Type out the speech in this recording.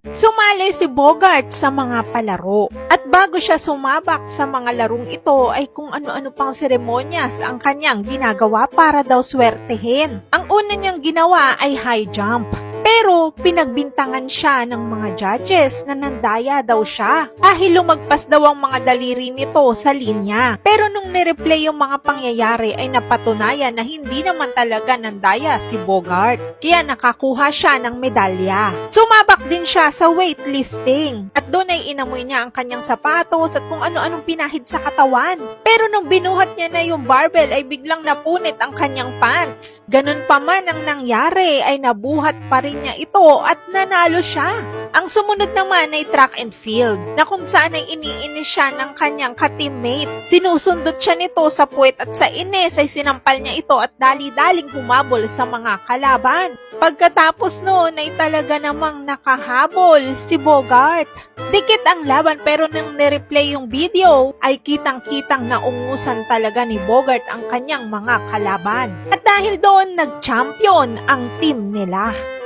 Sumali si Bogart sa mga palaro. At bago siya sumabak sa mga larong ito ay kung ano-ano pang seremonyas ang kanyang ginagawa para daw swertehin. Ang una niyang ginawa ay high jump. Pero pinagbintangan siya ng mga judges na nandaya daw siya dahil lumagpas daw ang mga daliri nito sa linya. Pero nung nireplay yung mga pangyayari ay napatunayan na hindi naman talaga nandaya si Bogart. Kaya nakakuha siya ng medalya. Sumabak din siya sa weightlifting at doon ay inamoy niya ang kanyang sapatos at kung ano-anong pinahid sa katawan. Pero nung binuhat niya na yung barbell ay biglang napunit ang kanyang pants. Ganun pa man ang nangyari ay nabuhat pa rin niya ito at nanalo siya. Ang sumunod naman ay track and field na kung saan ay iniinis siya ng kanyang ka-teammate. Sinusundot siya nito sa puwet at sa inis ay sinampal niya ito at dali-daling humabol sa mga kalaban. Pagkatapos noon ay talaga namang nakahabol si Bogart. Dikit ang laban pero nang nireplay yung video ay kitang-kitang naungusan talaga ni Bogart ang kanyang mga kalaban. At dahil doon nag-champion ang team nila.